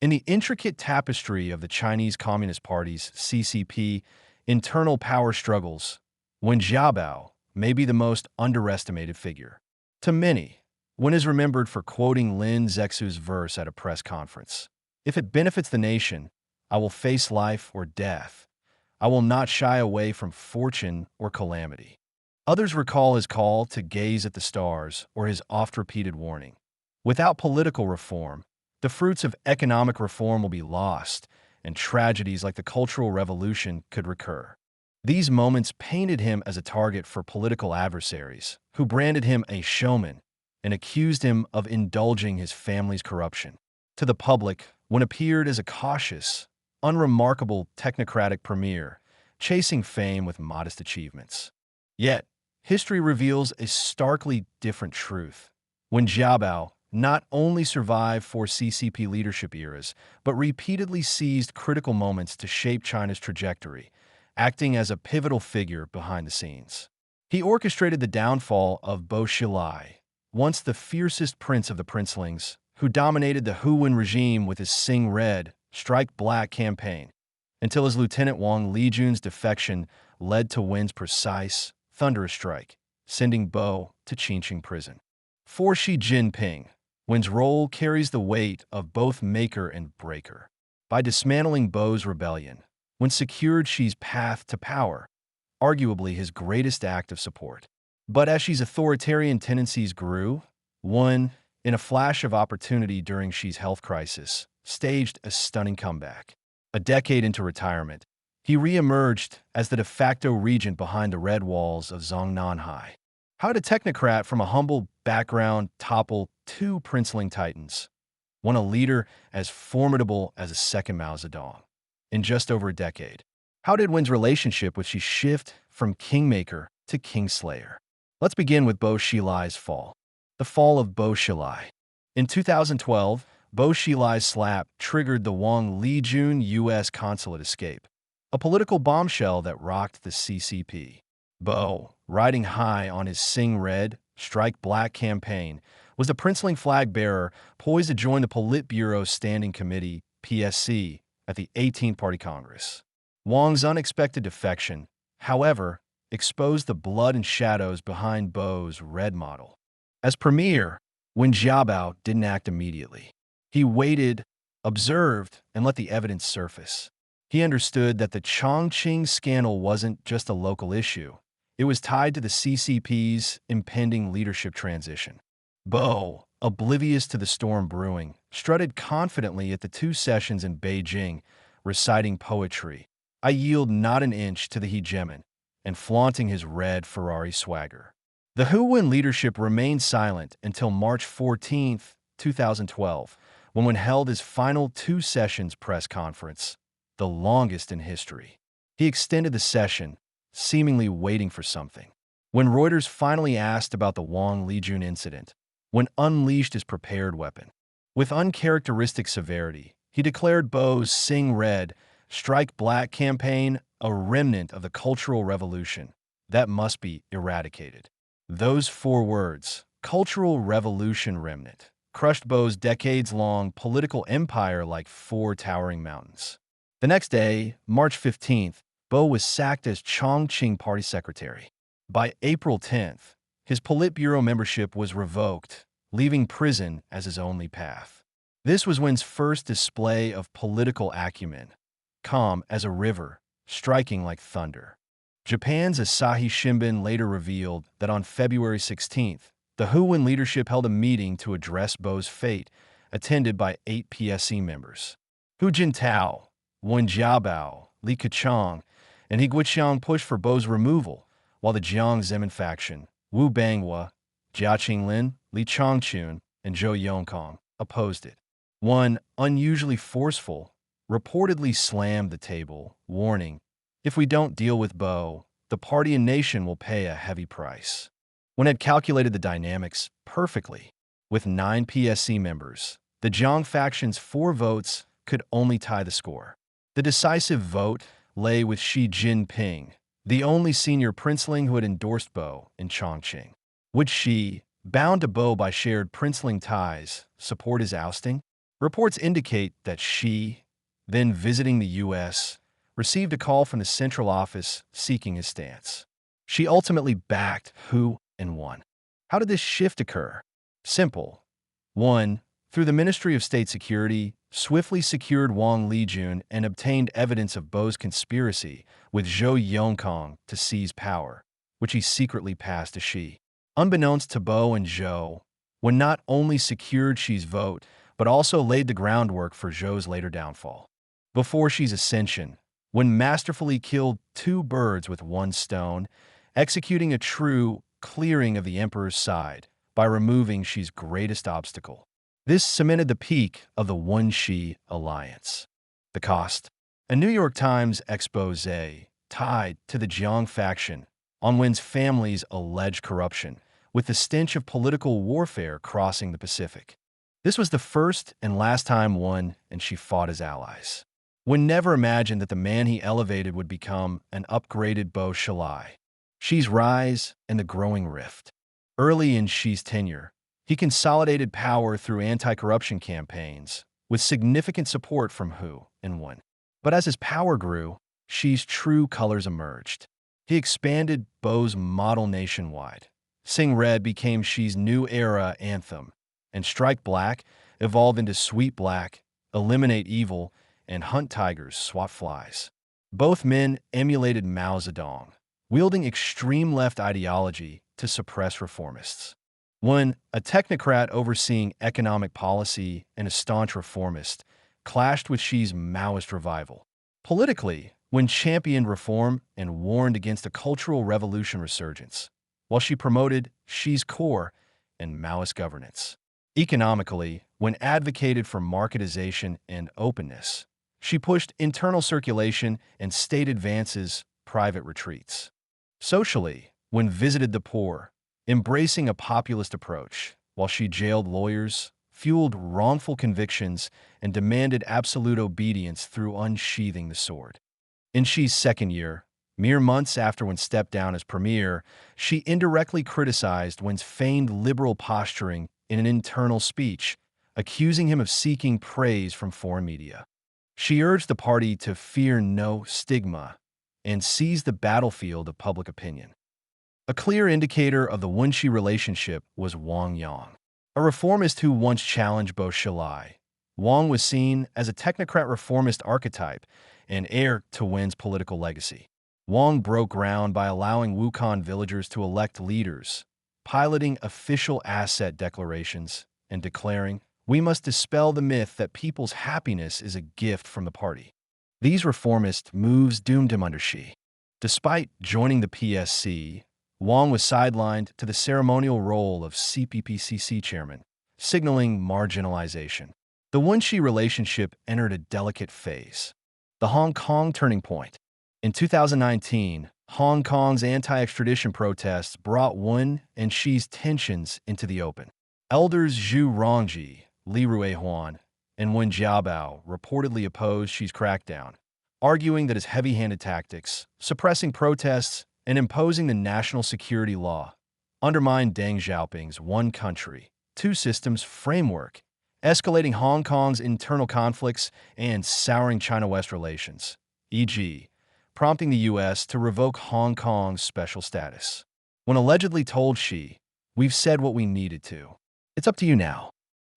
In the intricate tapestry of the Chinese Communist Party's CCP internal power struggles, Wen Jiabao may be the most underestimated figure. To many, Wen is remembered for quoting Lin Zexu's verse at a press conference. If it benefits the nation, I will face life or death. I will not shy away from fortune or calamity. Others recall his call to gaze at the stars or his oft-repeated warning. Without political reform, the fruits of economic reform will be lost, and tragedies like the Cultural Revolution could recur. These moments painted him as a target for political adversaries, who branded him a showman and accused him of indulging his family's corruption. To the public, Wen appeared as a cautious, unremarkable technocratic premier, chasing fame with modest achievements. Yet, history reveals a starkly different truth. Wen Jiabao not only survived four CCP leadership eras, but repeatedly seized critical moments to shape China's trajectory, acting as a pivotal figure behind the scenes. He orchestrated the downfall of Bo Xilai, once the fiercest prince of the princelings, who dominated the Wen regime with his Sing Red, Strike Black campaign, until his lieutenant Wang Lijun's defection led to Wen's precise, thunderous strike, sending Bo to Qingqing prison. For Xi Jinping, Wen's role carries the weight of both maker and breaker. By dismantling Bo's rebellion, Wen secured Xi's path to power, arguably his greatest act of support. But as Xi's authoritarian tendencies grew, Wen, in a flash of opportunity during Xi's health crisis, staged a stunning comeback. A decade into retirement, he re-emerged as the de facto regent behind the red walls of Zhongnanhai. How did a technocrat from a humble background topple two princeling titans, one a leader as formidable as a second Mao Zedong, in just over a decade? How did Wen's relationship with Xi shift from kingmaker to kingslayer? Let's begin with Bo Xilai's fall. The fall of Bo Xilai. In 2012, Bo Xilai's slap triggered the Wang Lijun U.S. consulate escape, a political bombshell that rocked the CCP. Bo, riding high on his Sing Red, Strike Black campaign, was the princeling flag bearer poised to join the Politburo Standing Committee, PSC, at the 18th Party Congress. Wang's unexpected defection, however, exposed the blood and shadows behind Bo's red model. As premier, Wen Jiabao didn't act immediately. He waited, observed, and let the evidence surface. He understood that the Chongqing scandal wasn't just a local issue. It was tied to the CCP's impending leadership transition. Bo, oblivious to the storm brewing, strutted confidently at the two sessions in Beijing, reciting poetry, "I yield not an inch to the hegemon," and flaunting his red Ferrari swagger. The Wen leadership remained silent until March 14, 2012, when Wen held his final two sessions press conference, the longest in history. He extended the session, seemingly waiting for something. When Reuters finally asked about the Wang Lijun incident, Wen unleashed his prepared weapon. With uncharacteristic severity, he declared Bo's Sing Red, Strike Black campaign a remnant of the Cultural Revolution that must be eradicated. Those four words, Cultural Revolution remnant, crushed Bo's decades-long political empire like four towering mountains. The next day, March 15th, Bo was sacked as Chongqing Party Secretary. By April 10th, his Politburo membership was revoked, leaving prison as his only path. This was Wen's first display of political acumen, calm as a river, striking like thunder. Japan's Asahi Shimbun later revealed that on February 16th, the Wen leadership held a meeting to address Bo's fate, attended by 8 PSC members. Hu Jintao, Wen Jiabao, Li Keqiang, and He Guoqiang pushed for Bo's removal, while the Jiang Zemin faction, Wu Banghua, Jia Qinglin, Li Changchun, and Zhou Yongkang, opposed it. One, unusually forceful, reportedly slammed the table, warning, "If we don't deal with Bo, the party and nation will pay a heavy price." Wen had calculated the dynamics perfectly. With 9 PSC members, the Jiang faction's 4 votes could only tie the score. The decisive vote lay with Xi Jinping, the only senior princeling who had endorsed Bo in Chongqing. Would Xi, bound to Bo by shared princeling ties, support his ousting? Reports indicate that Xi, then visiting the U.S., received a call from the central office seeking his stance. She ultimately backed who and won. How did this shift occur? Simple. 1. Through the Ministry of State Security, swiftly secured Wang Lijun and obtained evidence of Bo's conspiracy with Zhou Yongkang to seize power, which he secretly passed to Xi. Unbeknownst to Bo and Zhou, Wen not only secured Xi's vote, but also laid the groundwork for Zhou's later downfall. Before Xi's ascension, Wen masterfully killed two birds with one stone, executing a true clearing of the emperor's side by removing Xi's greatest obstacle. This cemented the peak of the Wen-Xi alliance. The cost? A New York Times expose tied to the Jiang faction on Wen's family's alleged corruption, with the stench of political warfare crossing the Pacific. This was the first and last time Wen and Xi fought as allies. Wen never imagined that the man he elevated would become an upgraded Bo Xilai. Xi's rise and the growing rift. Early in Xi's tenure, he consolidated power through anti-corruption campaigns, with significant support from Hu and Wen. But as his power grew, Xi's true colors emerged. He expanded Bo's model nationwide. Sing Red became Xi's new era anthem, and Strike Black evolved into Sweet Black, Eliminate Evil, and Hunt Tigers, Swat Flies. Both men emulated Mao Zedong, wielding extreme left ideology to suppress reformists. Wen, a technocrat overseeing economic policy and a staunch reformist, clashed with Xi's Maoist revival. Politically, Wen championed reform and warned against a cultural revolution resurgence, while Xi promoted Xi's core and Maoist governance. Economically, Wen advocated for marketization and openness. Xi pushed internal circulation and state advances, private retreats. Socially, Wen visited the poor, embracing a populist approach, while Xi jailed lawyers, fueled wrongful convictions, and demanded absolute obedience through unsheathing the sword. In Xi's second year, mere months after Wen stepped down as premier, Xi indirectly criticized Wen's feigned liberal posturing in an internal speech, accusing him of seeking praise from foreign media. Xi urged the party to fear no stigma and seize the battlefield of public opinion. A clear indicator of the Wen-Xi relationship was Wang Yang, a reformist who once challenged Bo Xilai. Wang was seen as a technocrat reformist archetype and heir to Wen's political legacy. Wang broke ground by allowing Wukong villagers to elect leaders, piloting official asset declarations, and declaring, "We must dispel the myth that people's happiness is a gift from the party." These reformist moves doomed him under Xi. Despite joining the PSC, Wang was sidelined to the ceremonial role of CPPCC chairman, signaling marginalization. The Wen-Xi relationship entered a delicate phase. The Hong Kong turning point. In 2019, Hong Kong's anti-extradition protests brought Wen and Xi's tensions into the open. Elders Zhu Rongji, Li Ruihuan, and Wen Jiabao reportedly opposed Xi's crackdown, arguing that his heavy-handed tactics, suppressing protests, and imposing the national security law undermined Deng Xiaoping's one country, two systems framework, escalating Hong Kong's internal conflicts and souring China-West relations, e.g., prompting the U.S. to revoke Hong Kong's special status. When allegedly told Xi, "We've said what we needed to. It's up to you now,"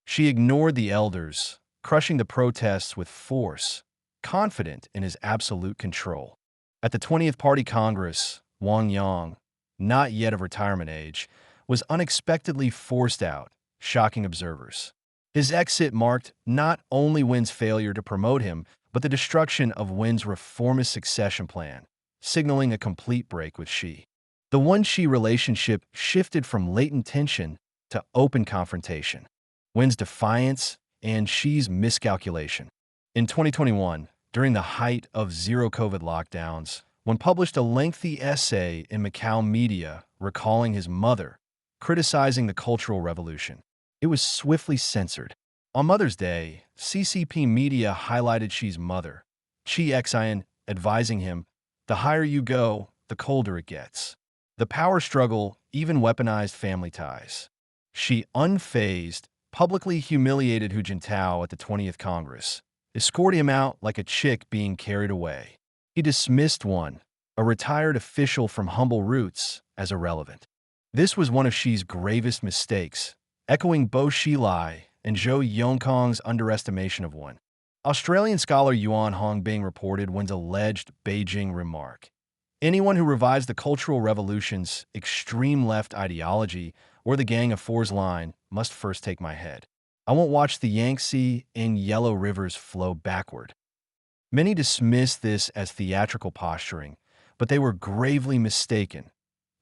Xi ignored the elders, crushing the protests with force, confident in his absolute control. At the 20th Party Congress, Wang Yang, not yet of retirement age, was unexpectedly forced out, shocking observers. His exit marked not only Wen's failure to promote him, but the destruction of Wen's reformist succession plan, signaling a complete break with Xi. The Wen-Xi relationship shifted from latent tension to open confrontation. Wen's defiance and Xi's miscalculation. In 2021, during the height of zero-COVID lockdowns, Wen published a lengthy essay in Macau media recalling his mother, criticizing the Cultural Revolution. It was swiftly censored. On Mother's Day, CCP media highlighted Xi's mother, Qi Xian, advising him, "The higher you go, the colder it gets." The power struggle even weaponized family ties. Xi, unfazed, publicly humiliated Hu Jintao at the 20th Congress, escorting him out like a chick being carried away. He dismissed Wen, a retired official from humble roots, as irrelevant. This was one of Xi's gravest mistakes, echoing Bo Xilai and Zhou Yongkong's underestimation of Wen. Australian scholar Yuan Hongbing reported Wen's alleged Beijing remark. Anyone who revives the Cultural Revolution's extreme left ideology or the Gang of Four's line must first take my head. I won't watch the Yangtze and Yellow Rivers flow backward. Many dismissed this as theatrical posturing, but they were gravely mistaken,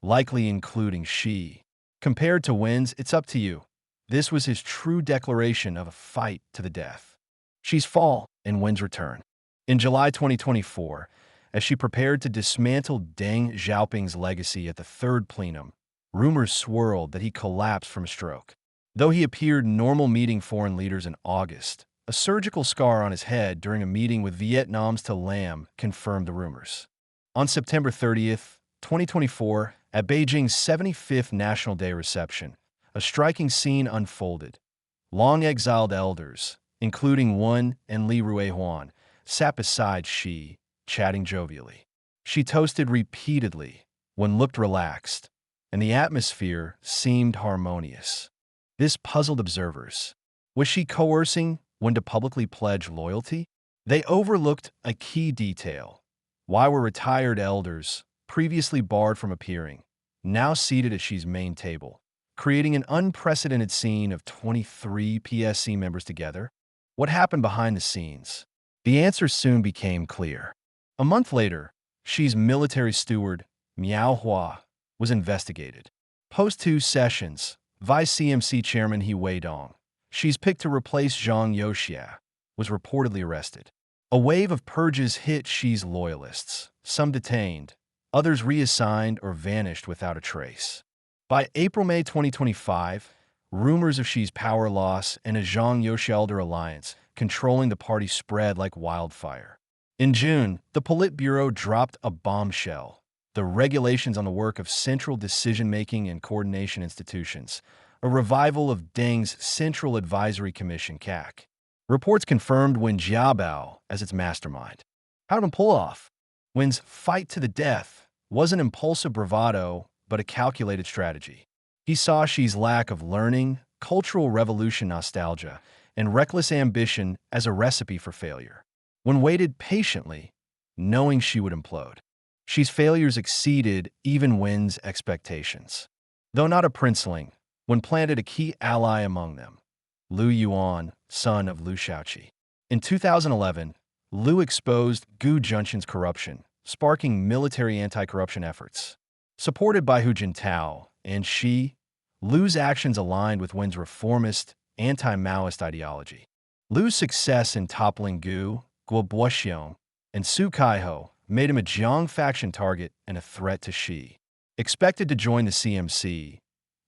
likely including Xi. Compared to Wen's, it's up to you. This was his true declaration of a fight to the death. Xi's fall and Wen's return. In July 2024, as she prepared to dismantle Deng Xiaoping's legacy at the third plenum, rumors swirled that he collapsed from a stroke. Though he appeared normal meeting foreign leaders in August, a surgical scar on his head during a meeting with Vietnam's To Lam confirmed the rumors. On September 30th, 2024, at Beijing's 75th National Day reception, a striking scene unfolded. Long-exiled elders, including Wen and Li Ruihuan, sat beside Xi, chatting jovially. She toasted repeatedly, Wen looked relaxed, and the atmosphere seemed harmonious. This puzzled observers. Was she coercing Wen to publicly pledge loyalty? They overlooked a key detail. Why were retired elders, previously barred from appearing, now seated at Xi's main table, creating an unprecedented scene of 23 PSC members together? What happened behind the scenes? The answer soon became clear. A month later, Xi's military steward, Miao Hua, was investigated. Post two sessions, Vice CMC Chairman He Weidong, Xi's picked to replace Zhang Youxia, was reportedly arrested. A wave of purges hit Xi's loyalists, some detained, others reassigned or vanished without a trace. By April-May 2025, rumors of Xi's power loss and a Zhang Youxia alliance controlling the party spread like wildfire. In June, the Politburo dropped a bombshell: the regulations on the work of central decision-making and coordination institutions, a revival of Deng's Central Advisory Commission (CAC). Reports confirmed Wen Jiabao as its mastermind. How did it pull off? Wen's fight to the death wasn't impulsive bravado, but a calculated strategy. He saw Xi's lack of learning, cultural revolution nostalgia, and reckless ambition as a recipe for failure. Wen waited patiently, knowing Xi would implode. Xi's failures exceeded even Wen's expectations. Though not a princeling, Wen planted a key ally among them, Liu Yuan, son of Liu Shaoqi. In 2011, Liu exposed Gu Junxin's corruption, sparking military anti-corruption efforts. Supported by Hu Jintao and Xi, Liu's actions aligned with Wen's reformist, anti-Maoist ideology. Liu's success in toppling Gu, Guo Boxiong, and Su Kaiho made him a Jiang faction target and a threat to Xi. Expected to join the CMC,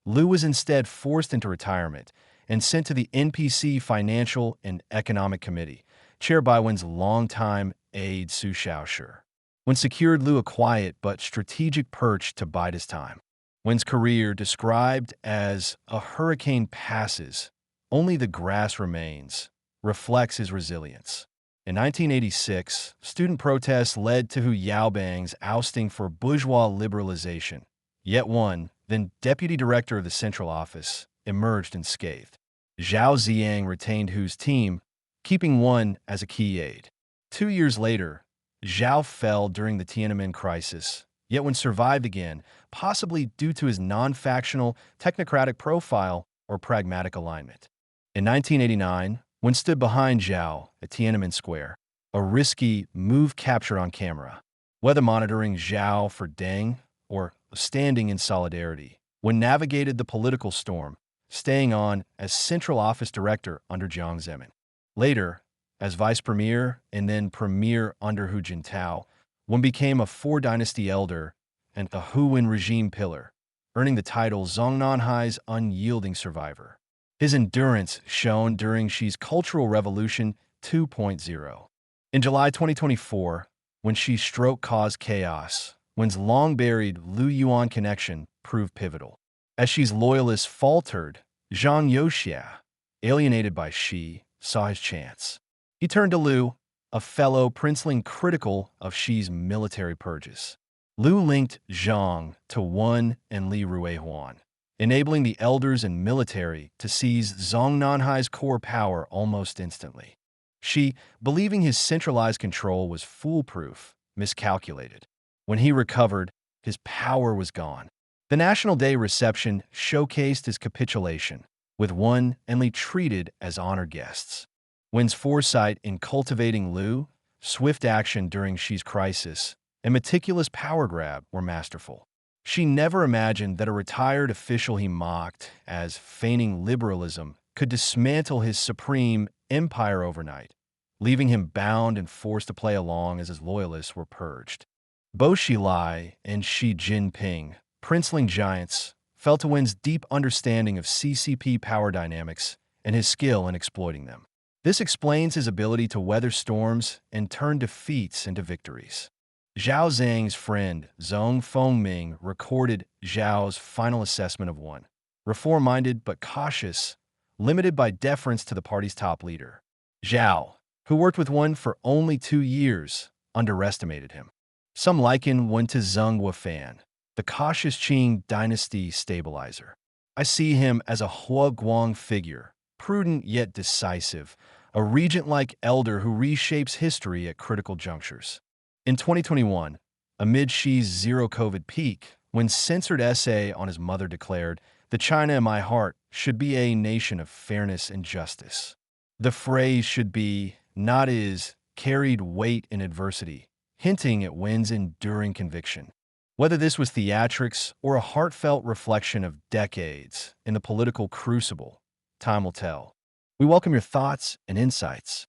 Liu was instead forced into retirement and sent to the NPC Financial and Economic Committee, chaired by Wen's longtime aide Su Shaoshi. Wen secured Liu a quiet but strategic perch to bide his time. Wen's career, described as a hurricane passes, only the grass remains, reflects his resilience. In 1986, student protests led to Hu Yaobang's ousting for bourgeois liberalization. Yet Wen, then deputy director of the central office, emerged unscathed. Zhao Ziyang retained Hu's team, keeping Wen as a key aide. 2 years later, Zhao fell during the Tiananmen crisis, yet Wen survived again, possibly due to his non-factional, technocratic profile or pragmatic alignment. In 1989, Wen stood behind Zhao at Tiananmen Square, a risky move captured on camera. Whether monitoring Zhao for Deng or standing in solidarity, Wen navigated the political storm, staying on as central office director under Jiang Zemin. Later, as vice premier and then premier under Hu Jintao, Wen became a Four Dynasty elder and a Hu-Wen regime pillar, earning the title Zongnanhai's Unyielding Survivor. His endurance shone during Xi's Cultural Revolution 2.0. In July 2024, when Xi's stroke caused chaos, Wen's long-buried Liu Yuan connection proved pivotal. As Xi's loyalists faltered, Zhang Youxia, alienated by Xi, saw his chance. He turned to Liu, a fellow princeling critical of Xi's military purges. Liu linked Zhang to Wen and Li Ruihuan, enabling the elders and military to seize Zhongnanhai's core power almost instantly. Xi, believing his centralized control was foolproof, miscalculated. When he recovered, his power was gone. The National Day reception showcased his capitulation, with Wen and Li treated as honored guests. Wen's foresight in cultivating Liu, swift action during Xi's crisis, and meticulous power grab were masterful. Xi never imagined that a retired official he mocked as feigning liberalism could dismantle his supreme empire overnight, leaving him bound and forced to play along as his loyalists were purged. Bo Xilai and Xi Jinping, princeling giants, felt to Wen's deep understanding of CCP power dynamics and his skill in exploiting them. This explains his ability to weather storms and turn defeats into victories. Zhao Zhang's friend Zhong Fengming recorded Zhao's final assessment of Wen: reform-minded but cautious, limited by deference to the party's top leader. Zhao, who worked with Wen for only 2 years, underestimated him. Some liken Wen to Zheng Wufan, the cautious Qing dynasty stabilizer. I see him as a Huaguang figure, prudent yet decisive, a regent-like elder who reshapes history at critical junctures. In 2021, amid Xi's zero-COVID peak, when censored essay on his mother declared, "The China in my heart should be a nation of fairness and justice," the phrase "should be," not is, carried weight in adversity, hinting at Wen's enduring conviction. Whether this was theatrics or a heartfelt reflection of decades in the political crucible, time will tell. We welcome your thoughts and insights.